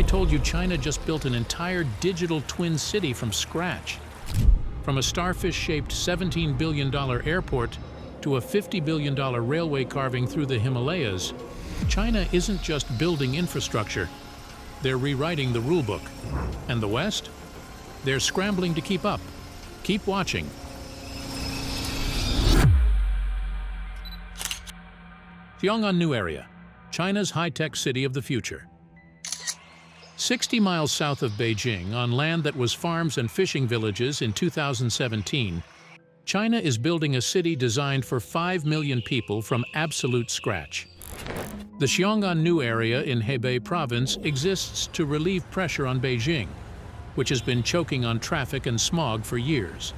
I told you China just built an entire digital twin city from scratch? From a starfish-shaped $17 billion airport to a $50 billion railway carving through the Himalayas, China isn't just building infrastructure, they're rewriting the rulebook. And the West? They're scrambling to keep up. Keep watching. Xiongan New Area, China's high-tech city of the future. 60 miles south of Beijing, on land that was farms and fishing villages in 2017, China is building a city designed for 5 million people from absolute scratch. The Xiongan New Area in Hebei province exists to relieve pressure on Beijing, which has been choking on traffic and smog for years.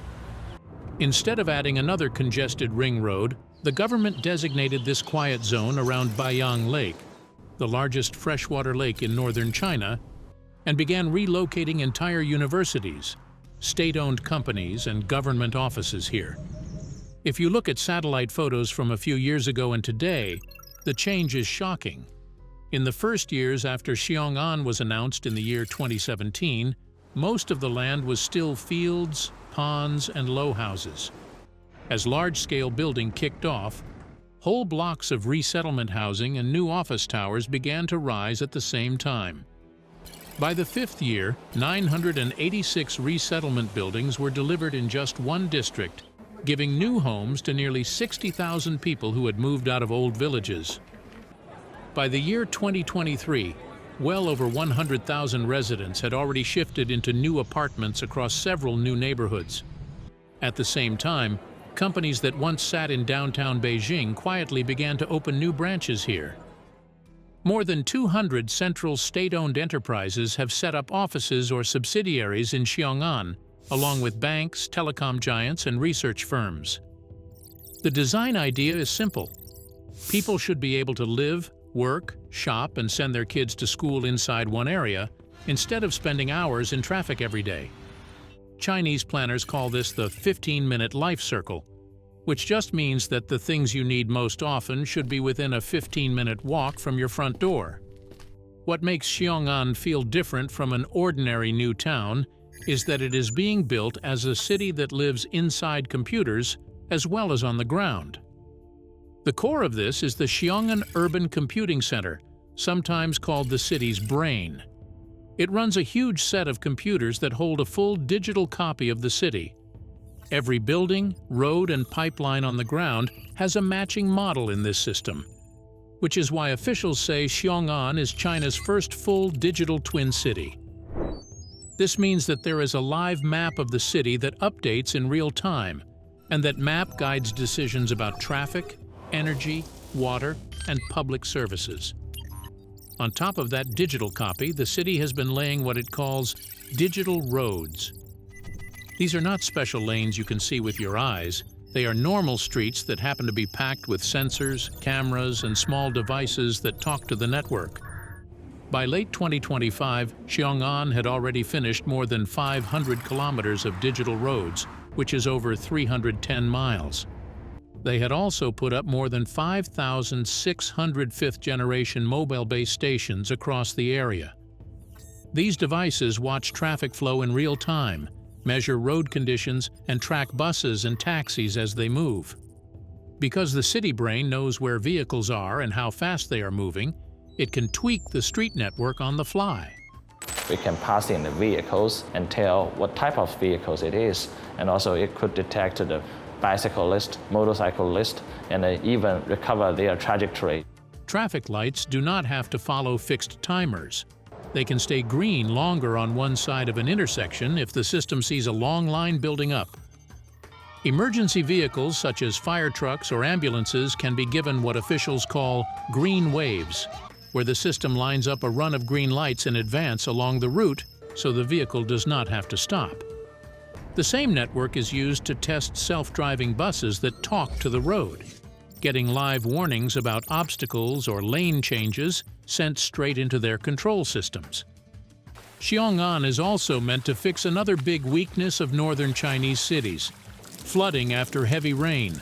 Instead of adding another congested ring road, the government designated this quiet zone around Baiyang Lake, the largest freshwater lake in northern China, and began relocating entire universities, state-owned companies, and government offices here. If you look at satellite photos from a few years ago and today, the change is shocking. In the first years after Xiongan was announced in the year 2017, most of the land was still fields, ponds, and low houses. As large-scale building kicked off, whole blocks of resettlement housing and new office towers began to rise at the same time. By the fifth year, 986 resettlement buildings were delivered in just one district, giving new homes to nearly 60,000 people who had moved out of old villages. By the year 2023, well over 100,000 residents had already shifted into new apartments across several new neighborhoods. At the same time, companies that once sat in downtown Beijing quietly began to open new branches here. More than 200 central state-owned enterprises have set up offices or subsidiaries in Xiongan, along with banks, telecom giants, and research firms. The design idea is simple. People should be able to live, work, shop, and send their kids to school inside one area, instead of spending hours in traffic every day. Chinese planners call this the 15-minute life circle, which just means that the things you need most often should be within a 15-minute walk from your front door. What makes Xiongan feel different from an ordinary new town is that it is being built as a city that lives inside computers as well as on the ground. The core of this is the Xiongan Urban Computing Center, sometimes called the city's brain. It runs a huge set of computers that hold a full digital copy of the city. Every building, road, and pipeline on the ground has a matching model in this system, which is why officials say Xiongan is China's first full digital twin city. This means that there is a live map of the city that updates in real time, and that map guides decisions about traffic, energy, water, and public services. On top of that digital copy, the city has been laying what it calls digital roads. These are not special lanes you can see with your eyes. They are normal streets that happen to be packed with sensors, cameras, and small devices that talk to the network. By late 2025, Xiongan had already finished more than 500 kilometers of digital roads, which is over 310 miles. They had also put up more than 5,600 fifth-generation mobile-based stations across the area. These devices watch traffic flow in real time, measure road conditions, and track buses and taxis as they move. Because the city brain knows where vehicles are and how fast they are moving, it can tweak the street network on the fly. We can pass in the vehicles and tell what type of vehicles it is, and also it could detect the bicyclist, motorcyclist, and even recover their trajectory. Traffic lights do not have to follow fixed timers. They can stay green longer on one side of an intersection if the system sees a long line building up. Emergency vehicles such as fire trucks or ambulances can be given what officials call green waves, where the system lines up a run of green lights in advance along the route so the vehicle does not have to stop. The same network is used to test self-driving buses that talk to the road, getting live warnings about obstacles or lane changes sent straight into their control systems. Xiongan is also meant to fix another big weakness of northern Chinese cities: flooding after heavy rain.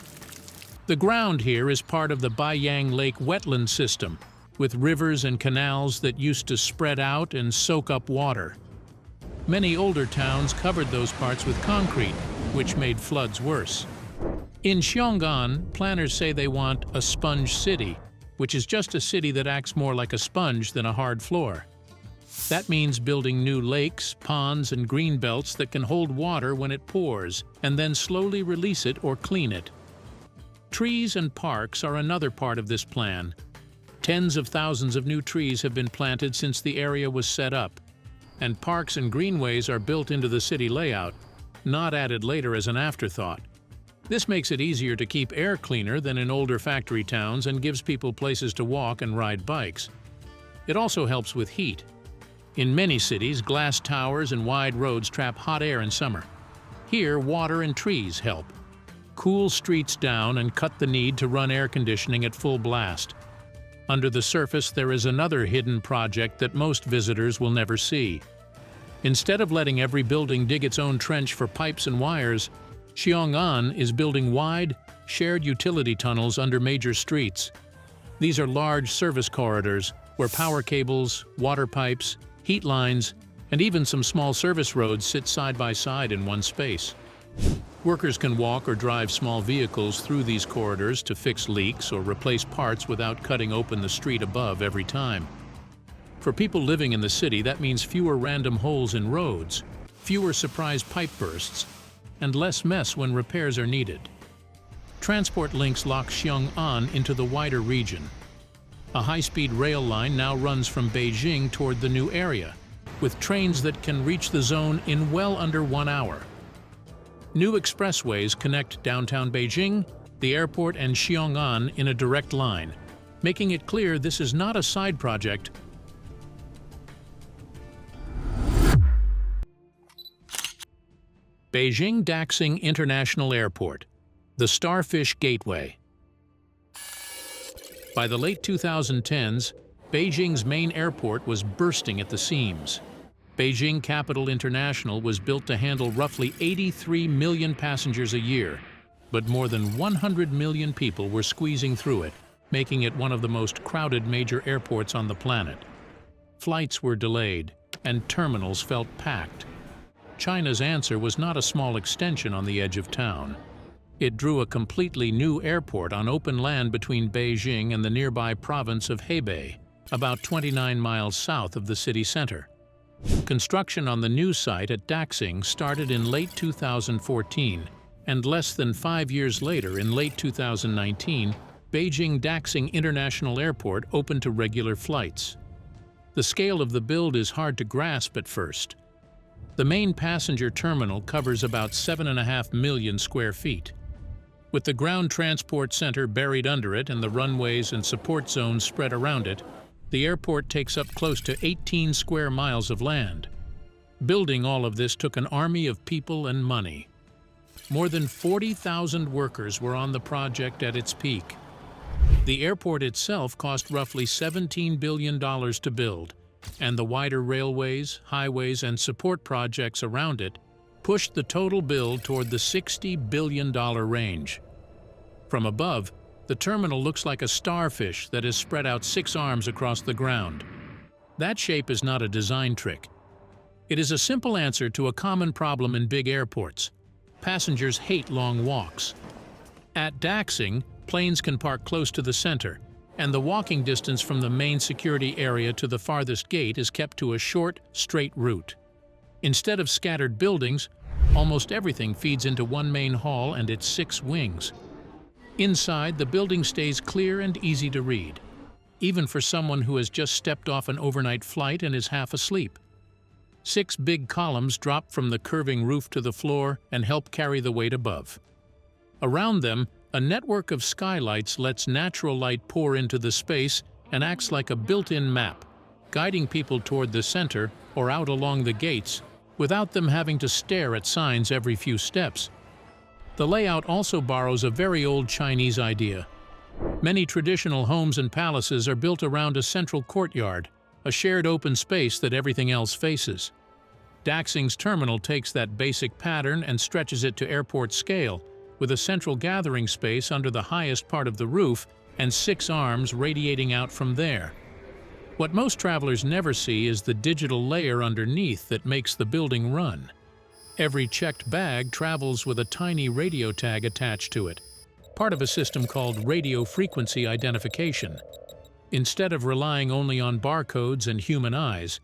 The ground here is part of the Baiyang Lake wetland system, with rivers and canals that used to spread out and soak up water. Many older towns covered those parts with concrete, which made floods worse. In Xiongan, planners say they want a sponge city, which is just a city that acts more like a sponge than a hard floor. That means building new lakes, ponds, and green belts that can hold water when it pours, and then slowly release it or clean it. Trees and parks are another part of this plan. Tens of thousands of new trees have been planted since the area was set up, and parks and greenways are built into the city layout, not added later as an afterthought. This makes it easier to keep air cleaner than in older factory towns and gives people places to walk and ride bikes. It also helps with heat. In many cities, glass towers and wide roads trap hot air in summer. Here, water and trees help. Cool streets down and cut the need to run air conditioning at full blast. Under the surface, there is another hidden project that most visitors will never see. Instead of letting every building dig its own trench for pipes and wires, Xiongan is building wide, shared utility tunnels under major streets. These are large service corridors where power cables, water pipes, heat lines, and even some small service roads sit side by side in one space. Workers can walk or drive small vehicles through these corridors to fix leaks or replace parts without cutting open the street above every time. For people living in the city, that means fewer random holes in roads, fewer surprise pipe bursts, and less mess when repairs are needed. Transport links lock Xiongan into the wider region. A high-speed rail line now runs from Beijing toward the new area, with trains that can reach the zone in well under 1 hour. New expressways connect downtown Beijing, the airport, and Xiongan in a direct line, making it clear this is not a side project. Beijing Daxing International Airport, the Starfish Gateway. By the late 2010s, Beijing's main airport was bursting at the seams. Beijing Capital International was built to handle roughly 83 million passengers a year, but more than 100 million people were squeezing through it, making it one of the most crowded major airports on the planet. Flights were delayed, and terminals felt packed. China's answer was not a small extension on the edge of town. It drew a completely new airport on open land between Beijing and the nearby province of Hebei, about 29 miles south of the city center. Construction on the new site at Daxing started in late 2014, and less than 5 years later, in late 2019, Beijing Daxing International Airport opened to regular flights. The scale of the build is hard to grasp at first. The main passenger terminal covers about 7.5 million square feet. With the ground transport center buried under it and the runways and support zones spread around it, the airport takes up close to 18 square miles of land. Building all of this took an army of people and money. More than 40,000 workers were on the project at its peak. The airport itself cost roughly $17 billion to build, and the wider railways, highways, and support projects around it pushed the total bill toward the $60 billion range. From above, the terminal looks like a starfish that has spread out 6 arms across the ground. That shape is not a design trick. It is a simple answer to a common problem in big airports. Passengers hate long walks. At Daxing, planes can park close to the center, and the walking distance from the main security area to the farthest gate is kept to a short, straight route. Instead of scattered buildings, almost everything feeds into one main hall and its 6 wings. Inside, the building stays clear and easy to read, even for someone who has just stepped off an overnight flight and is half asleep. 6 big columns drop from the curving roof to the floor and help carry the weight above. Around them, a network of skylights lets natural light pour into the space and acts like a built-in map, guiding people toward the center or out along the gates without them having to stare at signs every few steps. The layout also borrows a very old Chinese idea. Many traditional homes and palaces are built around a central courtyard, a shared open space that everything else faces. Daxing's terminal takes that basic pattern and stretches it to airport scale, with a central gathering space under the highest part of the roof and 6 arms radiating out from there. What most travelers never see is the digital layer underneath that makes the building run. Every checked bag travels with a tiny radio tag attached to it, part of a system called radio frequency identification. Instead of relying only on barcodes and human eyes,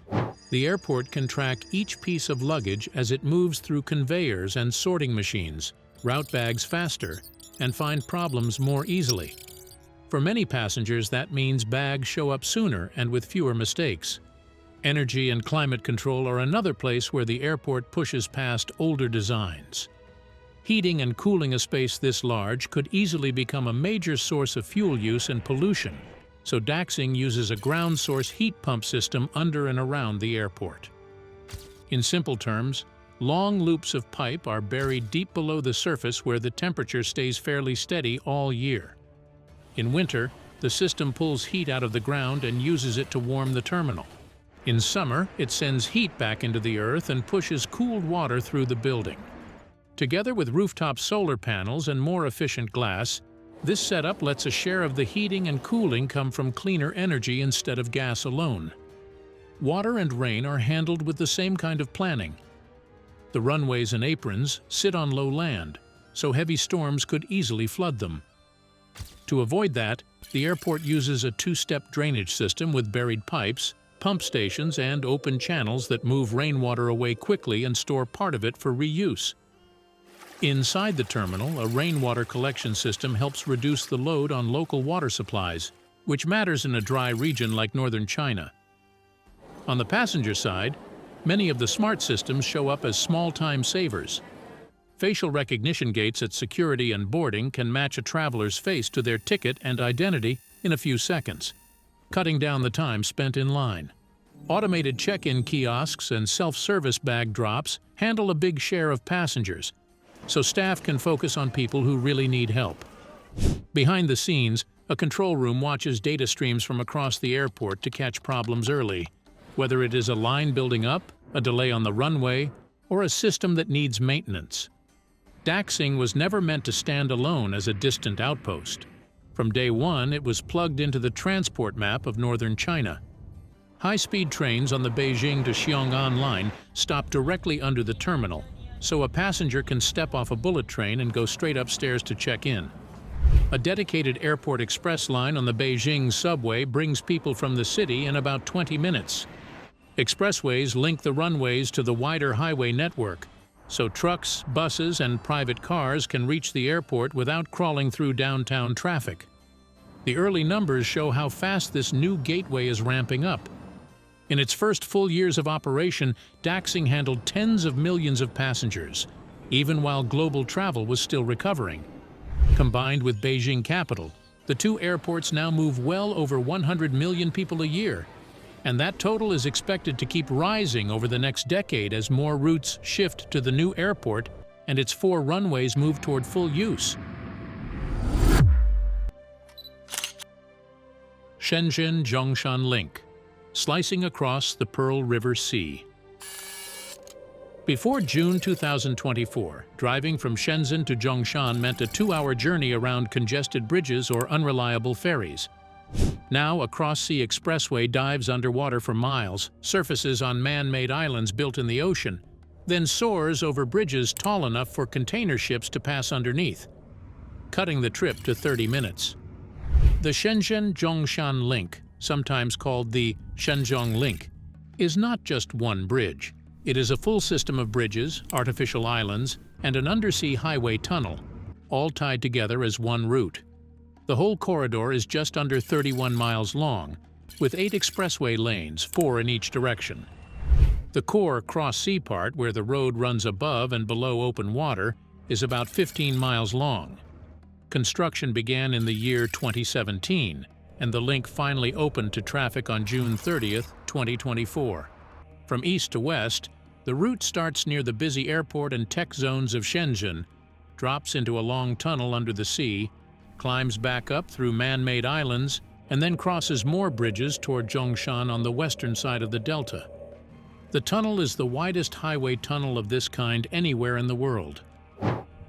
the airport can track each piece of luggage as it moves through conveyors and sorting machines, route bags faster, and find problems more easily. For many passengers, that means bags show up sooner and with fewer mistakes. Energy and climate control are another place where the airport pushes past older designs. Heating and cooling a space this large could easily become a major source of fuel use and pollution, so Daxing uses a ground source heat pump system under and around the airport. In simple terms, long loops of pipe are buried deep below the surface where the temperature stays fairly steady all year. In winter, the system pulls heat out of the ground and uses it to warm the terminal. In summer, it sends heat back into the earth and pushes cooled water through the building. Together with rooftop solar panels and more efficient glass, this setup lets a share of the heating and cooling come from cleaner energy instead of gas alone. Water and rain are handled with the same kind of planning. The runways and aprons sit on low land, so heavy storms could easily flood them. To avoid that, the airport uses a two-step drainage system with buried pipes, pump stations, and open channels that move rainwater away quickly and store part of it for reuse. Inside the terminal, a rainwater collection system helps reduce the load on local water supplies, which matters in a dry region like northern China. On the passenger side, many of the smart systems show up as small time savers. Facial recognition gates at security and boarding can match a traveler's face to their ticket and identity in a few seconds, cutting down the time spent in line. Automated check-in kiosks and self-service bag drops handle a big share of passengers, so staff can focus on people who really need help. Behind the scenes, a control room watches data streams from across the airport to catch problems early, whether it is a line building up, a delay on the runway, or a system that needs maintenance. Daxing was never meant to stand alone as a distant outpost. From day one, it was plugged into the transport map of northern China. High-speed trains on the Beijing to Xiongan line stop directly under the terminal, so a passenger can step off a bullet train and go straight upstairs to check in. A dedicated airport express line on the Beijing subway brings people from the city in about 20 minutes. Expressways link the runways to the wider highway network, so trucks, buses, and private cars can reach the airport without crawling through downtown traffic. The early numbers show how fast this new gateway is ramping up. In its first full years of operation, Daxing handled tens of millions of passengers, even while global travel was still recovering. Combined with Beijing Capital, the two airports now move well over 100 million people a year, and that total is expected to keep rising over the next decade as more routes shift to the new airport and its 4 runways move toward full use. Shenzhen-Zhongshan Link, slicing across the Pearl River Sea. Before June 2024, driving from Shenzhen to Zhongshan meant a 2-hour journey around congested bridges or unreliable ferries. Now, a cross-sea expressway dives underwater for miles, surfaces on man-made islands built in the ocean, then soars over bridges tall enough for container ships to pass underneath, cutting the trip to 30 minutes. The Shenzhen-Zhongshan Link, sometimes called the Shenzhong Link, is not just one bridge. It is a full system of bridges, artificial islands, and an undersea highway tunnel, all tied together as one route. The whole corridor is just under 31 miles long, with 8 expressway lanes, 4 in each direction. The core cross-sea part, where the road runs above and below open water, is about 15 miles long. Construction began in the year 2017, and the link finally opened to traffic on June 30, 2024. From east to west, the route starts near the busy airport and tech zones of Shenzhen, drops into a long tunnel under the sea, climbs back up through man-made islands, and then crosses more bridges toward Zhongshan on the western side of the delta. The tunnel is the widest highway tunnel of this kind anywhere in the world.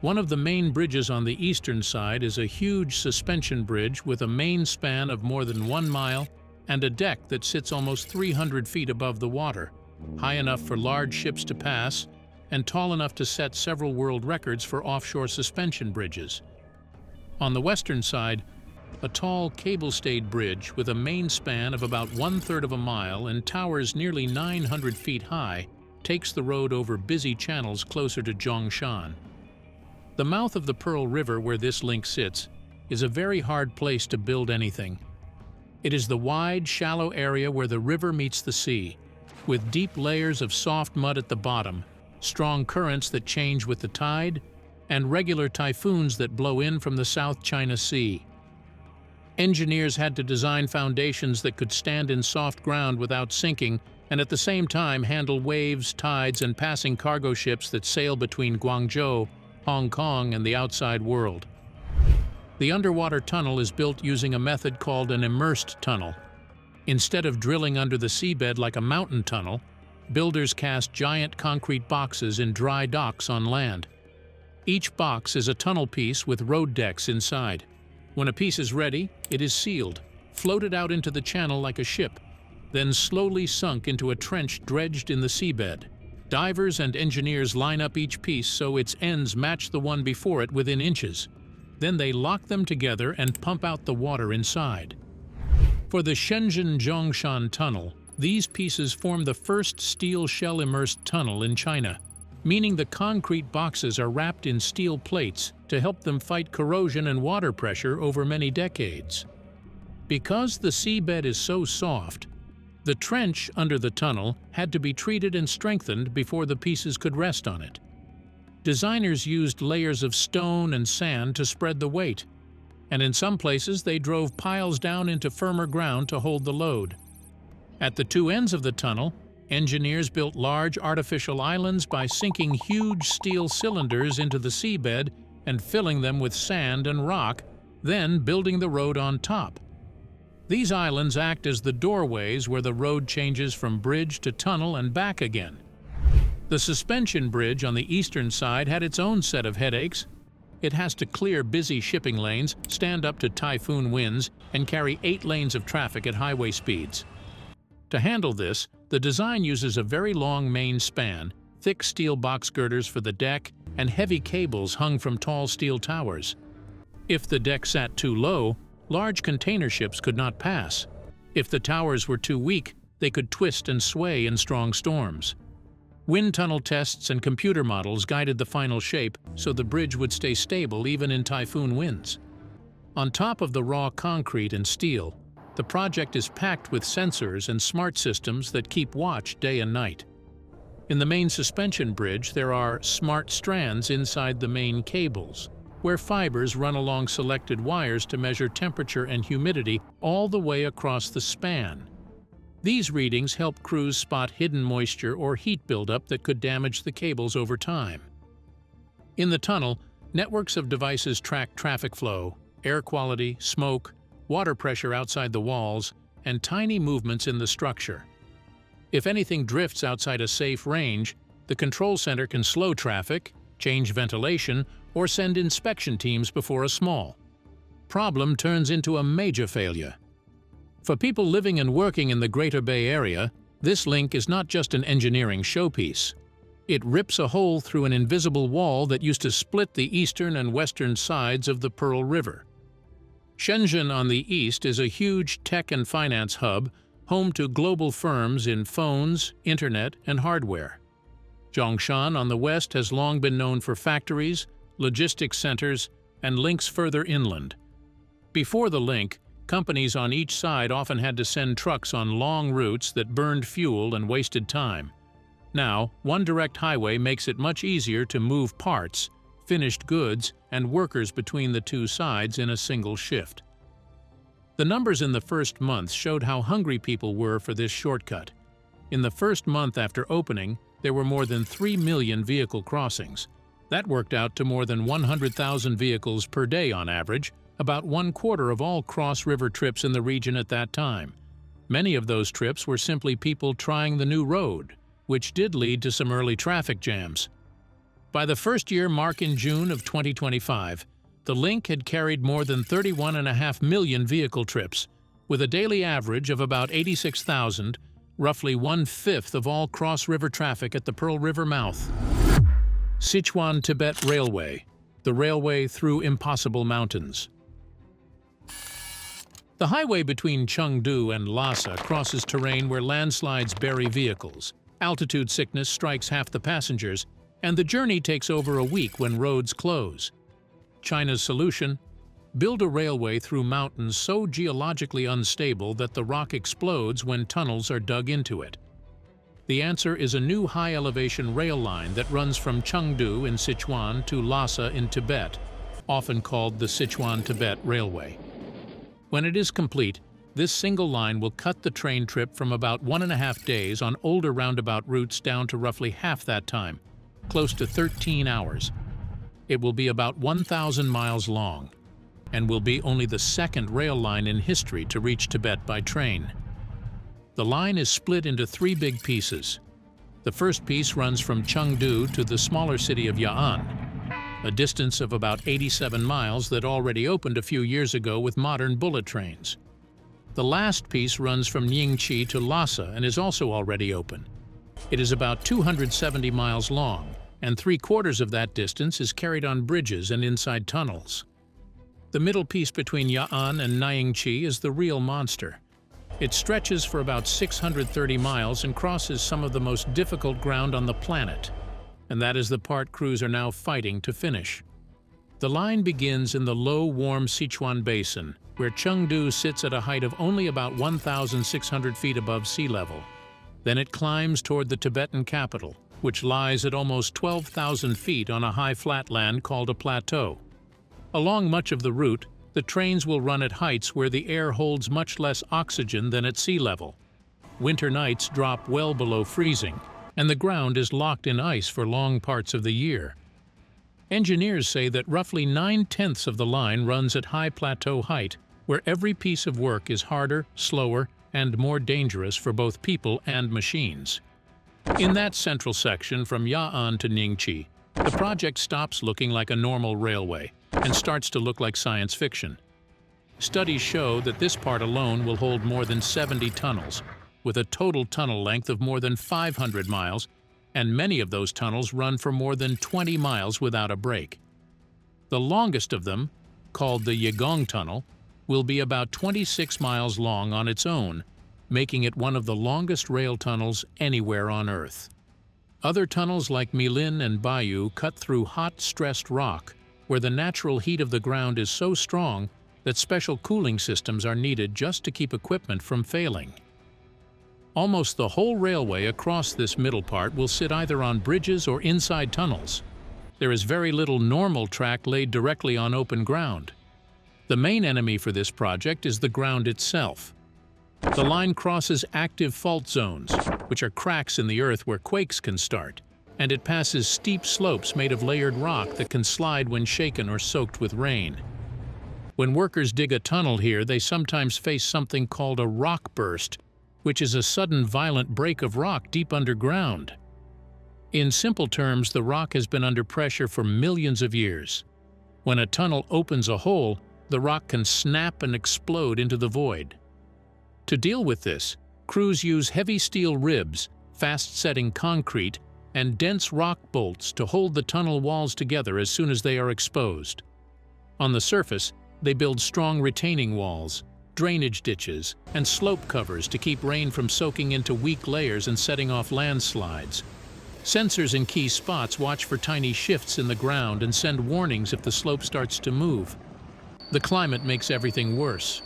One of the main bridges on the eastern side is a huge suspension bridge with a main span of more than 1 mile and a deck that sits almost 300 feet above the water, high enough for large ships to pass and tall enough to set several world records for offshore suspension bridges. On the western side, a tall cable-stayed bridge with a main span of about 1/3 of a mile and towers nearly 900 feet high takes the road over busy channels closer to Zhongshan. The mouth of the Pearl River where this link sits is a very hard place to build anything. It is the wide, shallow area where the river meets the sea, with deep layers of soft mud at the bottom, strong currents that change with the tide, and regular typhoons that blow in from the South China Sea. Engineers had to design foundations that could stand in soft ground without sinking and at the same time handle waves, tides, and passing cargo ships that sail between Guangzhou, Hong Kong, and the outside world. The underwater tunnel is built using a method called an immersed tunnel. Instead of drilling under the seabed like a mountain tunnel, builders cast giant concrete boxes in dry docks on land. Each box is a tunnel piece with road decks inside. When a piece is ready, it is sealed, floated out into the channel like a ship, then slowly sunk into a trench dredged in the seabed. Divers and engineers line up each piece so its ends match the one before it within inches. Then they lock them together and pump out the water inside. For the Shenzhen-Zhongshan tunnel, these pieces form the first steel shell-immersed tunnel in China, meaning the concrete boxes are wrapped in steel plates to help them fight corrosion and water pressure over many decades. Because the seabed is so soft, the trench under the tunnel had to be treated and strengthened before the pieces could rest on it. Designers used layers of stone and sand to spread the weight, and in some places they drove piles down into firmer ground to hold the load. At the two ends of the tunnel, engineers built large artificial islands by sinking huge steel cylinders into the seabed and filling them with sand and rock, then building the road on top. These islands act as the doorways where the road changes from bridge to tunnel and back again. The suspension bridge on the eastern side had its own set of headaches. It has to clear busy shipping lanes, stand up to typhoon winds, and carry 8 lanes of traffic at highway speeds. To handle this, the design uses a very long main span, thick steel box girders for the deck, and heavy cables hung from tall steel towers. If the deck sat too low, large container ships could not pass. If the towers were too weak, they could twist and sway in strong storms. Wind tunnel tests and computer models guided the final shape so the bridge would stay stable even in typhoon winds. On top of the raw concrete and steel, the project is packed with sensors and smart systems that keep watch day and night. In the main suspension bridge, there are smart strands inside the main cables, where fibers run along selected wires to measure temperature and humidity all the way across the span. These readings help crews spot hidden moisture or heat buildup that could damage the cables over time. In the tunnel, networks of devices track traffic flow, air quality, smoke, water pressure outside the walls, and tiny movements in the structure. If anything drifts outside a safe range, the control center can slow traffic, change ventilation, or send inspection teams before a small problem turns into a major failure. For people living and working in the Greater Bay Area, this link is not just an engineering showpiece. It rips a hole through an invisible wall that used to split the eastern and western sides of the Pearl River. Shenzhen on the east is a huge tech and finance hub, home to global firms in phones, internet, and hardware. Zhongshan on the west has long been known for factories, logistics centers, and links further inland. Before the link, companies on each side often had to send trucks on long routes that burned fuel and wasted time. Now, one direct highway makes it much easier to move parts, finished goods, and workers between the two sides in a single shift. The numbers in the first month showed how hungry people were for this shortcut. In the first month after opening, there were more than 3 million vehicle crossings. That worked out to more than 100,000 vehicles per day on average, about 1/4 of all cross-river trips in the region at that time. Many of those trips were simply people trying the new road, which did lead to some early traffic jams. By the first year mark in June of 2025, the link had carried more than 31.5 million vehicle trips, with a daily average of about 86,000, roughly 1/5 of all cross-river traffic at the Pearl River mouth. Sichuan-Tibet Railway, the railway through impossible mountains. The highway between Chengdu and Lhasa crosses terrain where landslides bury vehicles, altitude sickness strikes half the passengers, and the journey takes over a week when roads close. China's solution? Build a railway through mountains so geologically unstable that the rock explodes when tunnels are dug into it. The answer is a new high-elevation rail line that runs from Chengdu in Sichuan to Lhasa in Tibet, often called the Sichuan-Tibet Railway. When it is complete, this single line will cut the train trip from about 1.5 days on older roundabout routes down to roughly half that time, close to 13 hours. It will be about 1,000 miles long, and will be only the second rail line in history to reach Tibet by train. The line is split into 3 big pieces. The first piece runs from Chengdu to the smaller city of Ya'an, a distance of about 87 miles that already opened a few years ago with modern bullet trains. The last piece runs from Ningqi to Lhasa and is also already open. It is about 270 miles long, and 3/4 of that distance is carried on bridges and inside tunnels. The middle piece between Ya'an and Ningqi is the real monster. It stretches for about 630 miles and crosses some of the most difficult ground on the planet, and that is the part crews are now fighting to finish. The line begins in the low, warm Sichuan Basin, where Chengdu sits at a height of only about 1,600 feet above sea level. Then it climbs toward the Tibetan capital, which lies at almost 12,000 feet on a high flatland called a plateau. Along much of the route, the trains will run at heights where the air holds much less oxygen than at sea level. Winter nights drop well below freezing, and the ground is locked in ice for long parts of the year. Engineers say that roughly 9/10 of the line runs at high plateau height, where every piece of work is harder, slower, and more dangerous for both people and machines. In that central section from Ya'an to Ningqi, the project stops looking like a normal railway and starts to look like science fiction. Studies show that this part alone will hold more than 70 tunnels, with a total tunnel length of more than 500 miles, and many of those tunnels run for more than 20 miles without a break. The longest of them, called the Xiongan Tunnel, will be about 26 miles long on its own, making it one of the longest rail tunnels anywhere on Earth. Other tunnels like Milin and Bayou cut through hot, stressed rock, where the natural heat of the ground is so strong that special cooling systems are needed just to keep equipment from failing. Almost the whole railway across this middle part will sit either on bridges or inside tunnels. There is very little normal track laid directly on open ground. The main enemy for this project is the ground itself. The line crosses active fault zones, which are cracks in the earth where quakes can start, and it passes steep slopes made of layered rock that can slide when shaken or soaked with rain. When workers dig a tunnel here, they sometimes face something called a rock burst, which is a sudden violent break of rock deep underground. In simple terms, the rock has been under pressure for millions of years. When a tunnel opens a hole, the rock can snap and explode into the void. To deal with this, crews use heavy steel ribs, fast-setting concrete, and dense rock bolts to hold the tunnel walls together as soon as they are exposed. On the surface, they build strong retaining walls, drainage ditches, and slope covers to keep rain from soaking into weak layers and setting off landslides. Sensors in key spots watch for tiny shifts in the ground and send warnings if the slope starts to move. The climate makes everything worse.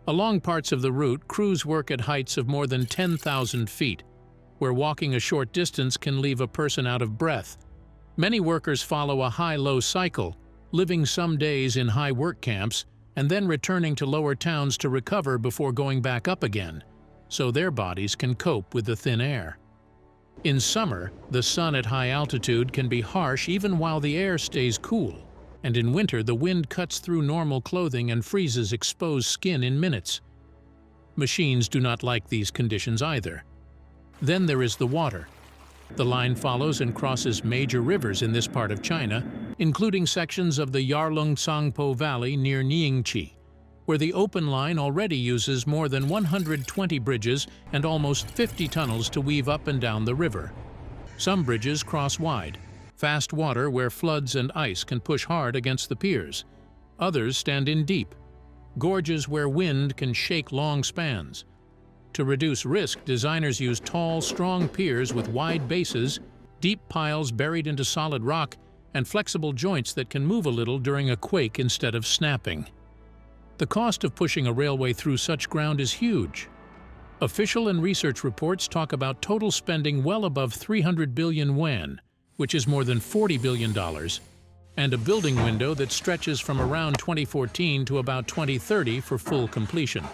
Along parts of the route, crews work at heights of more than 10,000 feet, where walking a short distance can leave a person out of breath. Many workers follow a high-low cycle, living some days in high work camps and then returning to lower towns to recover before going back up again, so their bodies can cope with the thin air. In summer, the sun at high altitude can be harsh even while the air stays cool, and in winter the wind cuts through normal clothing and freezes exposed skin in minutes. Machines do not like these conditions either. Then there is the water. The line follows and crosses major rivers in this part of China, including sections of the Yarlung-Tsangpo Valley near Ningqi, where the open line already uses more than 120 bridges and almost 50 tunnels to weave up and down the river. Some bridges cross wide, fast water where floods and ice can push hard against the piers. Others stand in deep, gorges where wind can shake long spans. To reduce risk, designers use tall, strong piers with wide bases, deep piles buried into solid rock, and flexible joints that can move a little during a quake instead of snapping. The cost of pushing a railway through such ground is huge. Official and research reports talk about total spending well above 300 billion yuan, which is more than $40 billion, and a building window that stretches from around 2014 to about 2030 for full completion.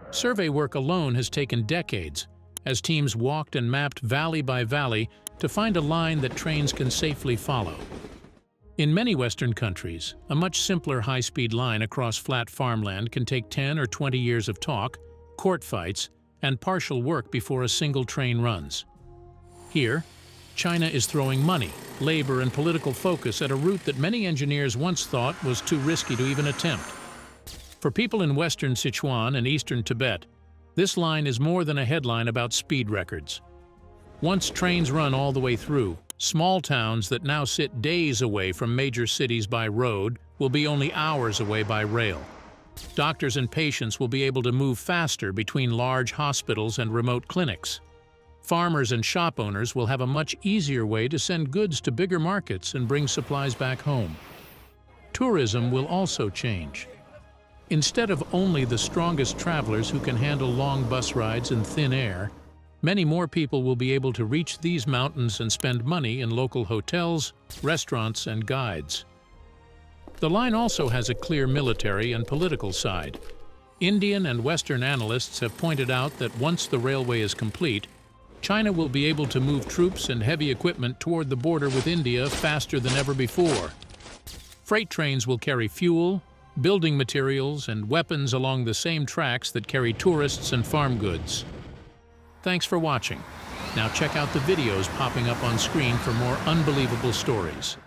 Survey work alone has taken decades, as teams walked and mapped valley by valley to find a line that trains can safely follow. In many Western countries, a much simpler high-speed line across flat farmland can take 10 or 20 years of talk, court fights, and partial work before a single train runs. Here, China is throwing money, labor, and political focus at a route that many engineers once thought was too risky to even attempt. For people in western Sichuan and eastern Tibet, this line is more than a headline about speed records. Once trains run all the way through, small towns that now sit days away from major cities by road will be only hours away by rail. Doctors and patients will be able to move faster between large hospitals and remote clinics. Farmers and shop owners will have a much easier way to send goods to bigger markets and bring supplies back home. Tourism will also change. Instead of only the strongest travelers who can handle long bus rides in thin air, many more people will be able to reach these mountains and spend money in local hotels, restaurants, and guides. The line also has a clear military and political side. Indian and Western analysts have pointed out that once the railway is complete, China will be able to move troops and heavy equipment toward the border with India faster than ever before. Freight trains will carry fuel, building materials, and weapons along the same tracks that carry tourists and farm goods. Thanks for watching. Now check out the videos popping up on screen for more unbelievable stories.